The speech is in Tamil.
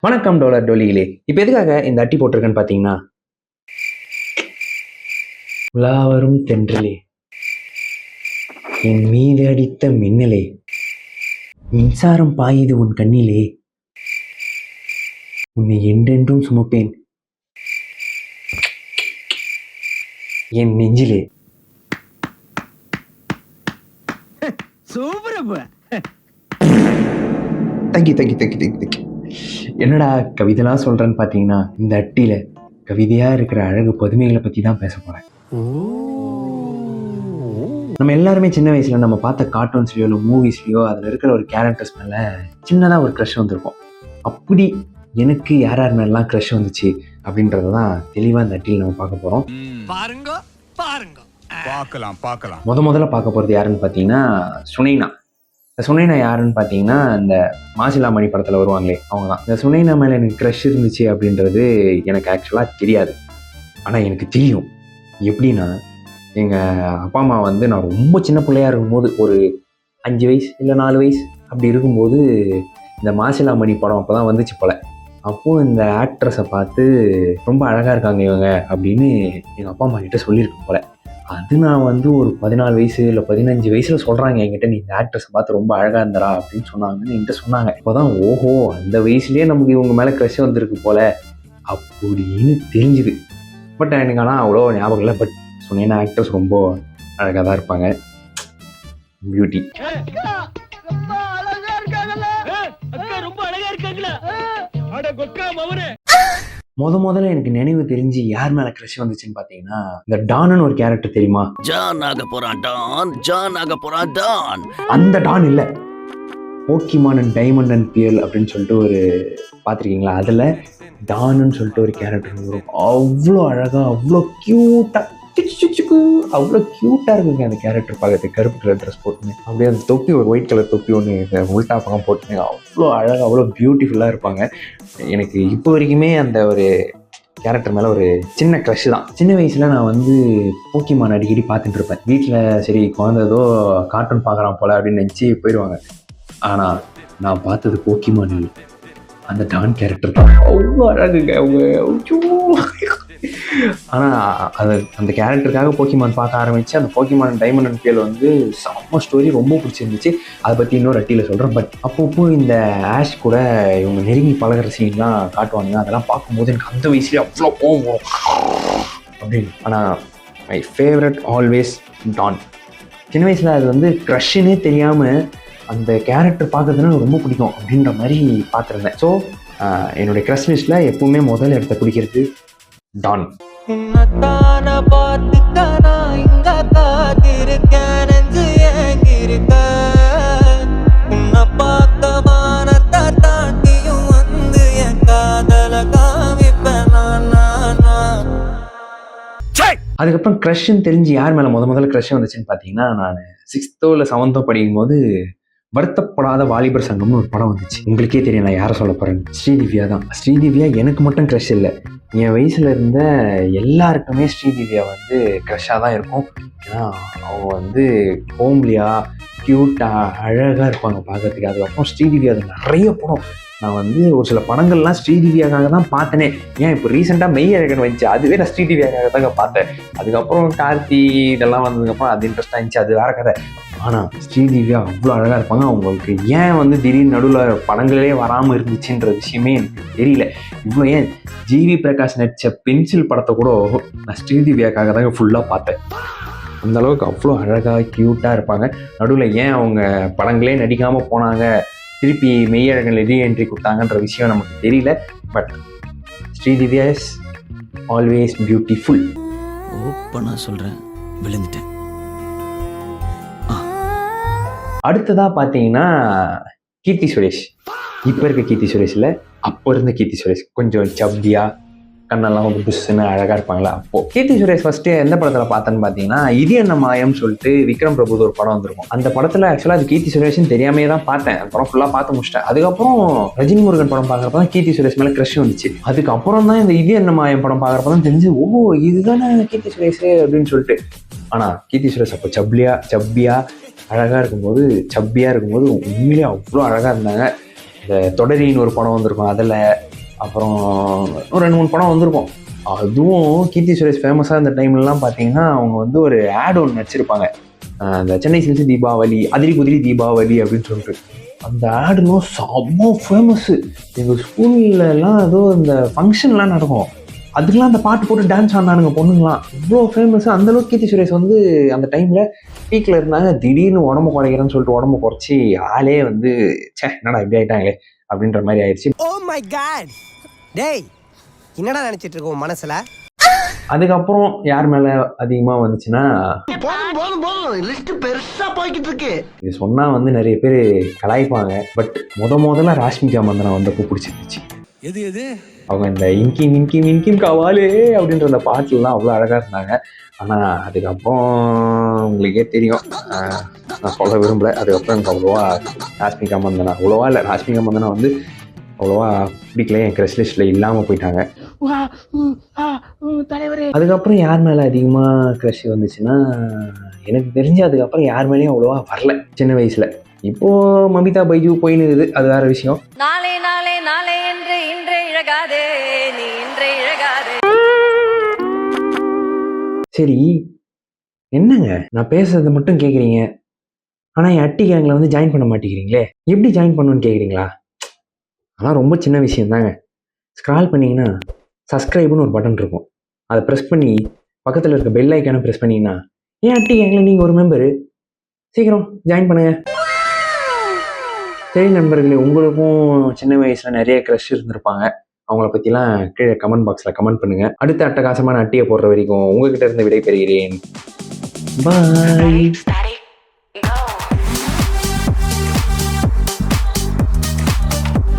வணக்கம் டோலர் டோலிகளே. இப்போ எதுக்காக இந்த அட்டி போட்டிருக்கேன்னு பார்த்தீங்கன்னா, உலாவரும் தென்றலே, என் மீது அடித்த மின்னலே, மின்சாரம் பாயுது உன் கண்ணிலே, உன்னை என்றென்றும் சுமப்பேன் என் நெஞ்சிலே. தேங்க்யூ. என்னடா கவிதைலாம் சொல்றேன்னு பார்த்தீங்கன்னா, இந்த அட்டியில கவிதையா இருக்கிற அழகு பதுமைகளை பற்றி தான் பேச போறேன். நம்ம எல்லாருமே சின்ன வயசுல நம்ம பார்த்த கார்ட்டூன்ஸ்லயோ இல்லை மூவிஸ்லயோ அதில் இருக்கிற ஒரு கேரக்டர்ஸ் மேல சின்னதாக ஒரு க்ரஷ் வந்திருக்கும். அப்படி எனக்கு யார் யார் மேலாம் க்ரஷ் வந்துச்சு அப்படின்றத தான் தெளிவாக இந்த அட்டியில் நம்ம பார்க்க போகிறோம். முதல்ல பார்க்க போகிறது யாருன்னு பார்த்தீங்கன்னா சுனைனா. இந்த சுனைனா யாருன்னு பார்த்தீங்கன்னா, இந்த மாசிலா மணி படத்தில் வருவாங்களே அவங்க தான். இந்த சுனைனா மேலே எனக்கு க்ரஷ் இருந்துச்சு அப்படின்றது எனக்கு ஆக்சுவலாக தெரியாது. ஆனால் எனக்கு தெரியும். எப்படின்னா, எங்கள் அப்பா அம்மா வந்து நான் ரொம்ப சின்ன பிள்ளையாக இருக்கும்போது, ஒரு 5 வயசு இல்லை 4 வயசு அப்படி இருக்கும்போது இந்த மாசிலா மணி படம் அப்போ தான் வந்துச்சு போல். அப்போது இந்த ஆக்ட்ரஸை பார்த்து ரொம்ப அழகாக இருக்காங்க இவங்க அப்படின்னு எங்கள் அப்பா அம்மா கிட்ட சொல்லியிருக்கேன் போல். அது நான் வந்து ஒரு 14 வயசு இல்லை 15 வயசில் சொல்கிறாங்க என்கிட்ட, நீ இந்த ஆக்ட்ரஸை பார்த்து ரொம்ப அழகாக இருந்தரா அப்படின்னு சொன்னாங்கன்னு என்கிட்ட சொன்னாங்க. இப்போ தான் ஓஹோ அந்த வயசுலேயே நமக்கு இவங்க மேலே க்ரஷ் வந்திருக்கு போல் அப்படின்னு தெரிஞ்சுது. பட் எனக்கு ஆனால் அவ்வளோ ஞாபகம் இல்லை. பட் சொன்னேன்னா ஆக்டர்ஸ் ரொம்ப அழகாக தான் இருப்பாங்க. பியூட்டி. முதல்ல எனக்கு நினைவு தெரிஞ்சு யார் மேல க்ரஷ் வந்துச்சுன்னு பாத்தீங்கன்னா, இந்த டான்னு ஒரு கேரக்டர் தெரியுமா? ஜான் ஆக போறான் டான். அந்த டான் இல்ல, Pokemon and diamond and pearl அப்படின்னு சொல்லிட்டு ஒரு பாத்திருக்கீங்களா? அதுல டான்னு சொல்லிட்டு ஒரு கேரக்டர் வரும். அவ்வளோ அழகா, அவ்வளோ கியூட்டா, அவ்வளோ கியூட்டா இருக்குங்க அந்த கேரக்டர் பார்க்கறதுக்கு. கருப்பு கலர் ட்ரெஸ் போட்டுன்னு அப்படியே அந்த தொப்பி, ஒரு ஒயிட் கலர் தொப்பி ஒன்று உல்டா பக்கம் போட்டுன்னு அவ்வளோ அழகாக, அவ்வளோ பியூட்டிஃபுல்லாக இருப்பாங்க. எனக்கு இப்போ வரைக்குமே அந்த ஒரு கேரக்டர் மேலே ஒரு சின்ன க்ரஷ் தான். சின்ன வயசில் நான் வந்து போக்கிமான் அடிக்கடி பார்த்துட்டு இருப்பேன். வீட்டில் சரி குழந்தை ஏதோ கார்ட்டூன் பார்க்குறான் போல அப்படின்னு நினச்சி போயிடுவாங்க. ஆனால் நான் பார்த்தது போக்கிமான் இல்லை, அந்த டான் கேரக்டர் தான். அவ்வளோ அழகுங்க அவங்க. ஆனால் அது அந்த கேரக்டருக்காக போக்கிமான் பார்க்க ஆரம்பித்து அந்த போக்கிமான் டைமண்ட் அண்ட் பியல் வந்து செம்ம ஸ்டோரி, ரொம்ப பிடிச்சிருந்துச்சு. அதை பற்றி இன்னொரு அட்டியில் சொல்கிறேன். பட் அப்பப்போ இந்த ஆஷ் கூட இவங்க நெருங்கி பழகிற சீன்லாம் காட்டுவாங்க. அதெல்லாம் பார்க்கும்போது எனக்கு அந்த வயசுலேயே அவ்வளோ கோவம் வரும் அப்படின்னு. ஆனால் மை ஃபேவரட் ஆல்வேஸ் டான். சின்ன வயசில் அது வந்து க்ரஷ்ஷுன்னே தெரியாமல் அந்த கேரக்டர் பார்க்கறதுனா ரொம்ப பிடிக்கும் அப்படின்ற மாதிரி பார்த்துருந்தேன். ஸோ என்னுடைய க்ரஷ் லிஸ்ட்டில் எப்பவுமே முதல் இடத்த பிடிக்கிறது டான். அதுக்கப்புறம் க்ரஷ்ன்னு தெரிஞ்சு யார் மேலே முதல்ல க்ரஷ் வந்துச்சுன்னு பார்த்தீங்கன்னா, நான் 6th இல்லை 7th படிக்கும் போது வருத்தப்படாத வாலிபர் சங்கம்னு ஒரு படம் வந்துச்சு. உங்களுக்கே தெரியும் நான் யாரை சொல்ல போகிறேன். ஸ்ரீதிவ்யா தான். ஸ்ரீதிவ்யா எனக்கு மட்டும் க்ரஷ் இல்லை, என் வயசில் இருந்த எல்லாருக்குமே ஸ்ரீதிவ்யா வந்து க்ரஷ்ஷாக தான் இருக்கும். ஏன்னா அவங்க வந்து ஹோம்லியாக க்யூட்டாக அழகாக இருப்பாங்க பார்க்கறதுக்கு. அதுக்கப்புறம் ஸ்ரீதிவ்யா அது நிறைய படம் நான் வந்து ஒரு சில படங்கள்லாம் ஸ்ரீதிவ்யாக்காக தான் பார்த்தனே. ஏன் இப்போ ரீசெண்டாக மெய்யழகன் வந்துச்சு, அதுவே நான் ஸ்ரீதிவ்யாக்காக தாங்க பார்த்தேன். அதுக்கப்புறம் கார்த்தி இதெல்லாம் வந்ததுக்கப்புறம் அது இன்ட்ரெஸ்டாக இருந்துச்சு, அது வேற கதை. ஆனால் ஸ்ரீதிவ்யா அவ்வளோ அழகாக இருப்பாங்க. அவங்களுக்கு ஏன் வந்து திடீர்னு நடுவில் படங்களே வராமல் இருந்துச்சுன்ற விஷயமே எனக்கு தெரியல. இவ்வளோ ஏன் ஜிவி பிரகாஷ் நடித்த பென்சில் படத்தை கூட நான் ஸ்ரீதிவ்யாக்காக தாங்க ஃபுல்லாக பார்த்தேன். அந்தளவுக்கு அவ்வளோ அழகாக க்யூட்டாக இருப்பாங்க. நடுவில் ஏன் அவங்க படங்களே நடிக்காமல் போனாங்க, திருப்பி மெய்யழகன் ரீஎன்ட்ரி கொடுத்தாங்கன்ற விஷயம் நமக்கு தெரியல. But Sri Divya is always beautiful. ஓப்பனா சொல்கிறேன், விழுந்துட்டேன். அடுத்ததாக பார்த்தீங்கன்னா கீர்த்தி சுரேஷ். இப்போ இருக்க கீர்த்தி சுரேஷ் இல்லை, அப்போ இருந்த கீர்த்தி சுரேஷ். கொஞ்சம் சப்பியா, கண்ணெல்லாம் ஒரு புஷ்ஷுன்னு அழகாக இருப்பாங்களா. அப்போது கீர்த்தி சுரேஷ் ஃபஸ்ட்டு எந்த படத்தில் பார்த்தேன்னு பார்த்தீங்கன்னா, இது என்ன மாயம் சொல்லிட்டு விக்ரம் பிரபுது ஒரு படம் வந்திருக்கும். அந்த படத்தில் ஆக்சுவலாக அது கீர்த்தி சுரேஷ்னு தெரியாமே தான் பார்த்தேன். அந்த படம் ஃபுல்லாக பார்த்து முடிச்சிட்டேன். அதுக்கப்புறம் ரஜினி முருகன் படம் பார்க்குறப்ப தான் கீர்த்தி சுரேஷ் மேலே க்ரஷ் வந்துச்சு. அதுக்கப்புறம் தான் இந்த இது என்ன மாயம் படம் பார்க்குறப்ப தான் தெரிஞ்சு, ஓ இதுதானே கீர்த்தி சுரேஷ் அப்படின்னு சொல்லிட்டு. ஆனால் கீர்த்தி சுரேஷ் அப்போ சப்பியா அழகாக இருக்கும்போது, சப்பியாக இருக்கும்போது உண்மையிலே அவ்வளோ அழகாக இருந்தாங்க. இந்த தொடரின்னு ஒரு படம் வந்திருக்கும், அதில் அப்புறம் ஒரு 2-3 படம் வந்திருக்கும். அதுவும் கீர்த்தி சுரேஷ் ஃபேமஸாக இருந்த டைம்லலாம் பார்த்தீங்கன்னா அவங்க வந்து ஒரு ஆட் ஒன்று நடிச்சிருப்பாங்க. அந்த சென்னை சில்க்ஸ் தீபாவளி, அதிரி குதிரி தீபாவளி அப்படின்னு சொல்லிட்டு. அந்த ஆடுலாம் செம்ம ஃபேமஸ்ஸு. எங்கள் ஸ்கூல்லலாம் ஏதோ இந்த ஃபங்க்ஷன்லாம் நடக்கும், அதுக்கெலாம் அந்த பாட்டு போட்டு டான்ஸ் ஆடினானுங்க பொண்ணுங்களாம். இவ்வளோ ஃபேமஸ்ஸு. அந்தளவுக்கு கீர்த்தி சுரேஷ் வந்து அந்த டைமில் பீக்கில் இருந்தாங்க. திடீர்னு உடம்பு குறைக்கிறேன்னு சொல்லிட்டு உடம்பு குறைச்சி ஆளே வந்து என்னடா இப்படி ஆகிட்டாங்களே அப்படின்ற மாதிரி ஆயிடுச்சு. ஓ மை காட் டேய், என்னடா நினைச்சிட்டு இருக்க உன் மனசுல? அதுக்கப்புறம் யார் மேலே அதிகமாக வந்துச்சுன்னா, இது சொன்னால் வந்து நிறைய பேர் கலாய்ப்பாங்க, பட் முதல்ல ராஷ்மிகா மந்தனா வந்தப்போ பிடிச்சிருந்துச்சு. எது எது? அவங்க இந்த இன்கிம் இன்கிம் இன்கிம் கவாலே அப்படின்ற அந்த பாட்டுலாம் அவ்வளோ அழகாக இருந்தாங்க. ஆனால் அதுக்கப்புறம் உங்களுக்கே தெரியும், நான் சொல்ல விரும்பலை. அதுக்கப்புறம் எனக்கு அவ்வளோவா ராஷ்மிகா மந்தனா அவ்வளோவா இல்லை. ராஷ்மிகா மந்தனா வந்து அவ்வளோவா பிடிக்கல, என் க்ரஷ் லிஸ்ட்டில் இல்லாமல் போயிட்டாங்க. அதுக்கப்புறம் யார் மேலே அதிகமாக க்ரஷ் வந்துச்சுன்னா, எனக்கு தெரிஞ்சு அதுக்கப்புறம் யார் மேலேயும் அவ்வளோவா வரல சின்ன வயசில். இப்போது மமிதா பைஜு போயின்னு இருக்குது, அது வேறு விஷயம். நாளே நாளே நாளே என்று இன்றே இழகாதே, நீ இன்றே இழகாதே. சரி, என்னங்க நான் பேசுறது மட்டும் கேட்குறீங்க, ஆனால் என் அட்டி கேங்கில் வந்து ஜாயின் பண்ண மாட்டேங்கிறீங்களே, எப்படி ஜாயின் பண்ணணும்னு கேட்குறீங்களா? ஆனால் ரொம்ப சின்ன விஷயம் தாங்க. ஸ்க்ரால் பண்ணிங்கன்னா சப்ஸ்கிரைப்னு ஒரு பட்டன் இருக்கும், அதை ப்ரெஸ் பண்ணி பக்கத்தில் இருக்க பெல் ஐக்கானை ப்ரெஸ் பண்ணிங்கன்னா என் அட்டி கேங்கில் நீங்கள் ஒரு மெம்பரு. சீக்கிரம் ஜாயின் பண்ணுங்க. சரி நண்பர்களே, உங்களுக்கும் சின்ன வயசில் நிறைய க்ரஷ் இருந்திருப்பாங்க. அவங்கள பற்றிலாம் கீழே கமெண்ட் பாக்ஸில் கமெண்ட் பண்ணுங்கள். அடுத்த அட்டகாசமான அட்டியை போடுற வரைக்கும் உங்ககிட்ட இருந்து விடை பெறுகிறேன். பாய்.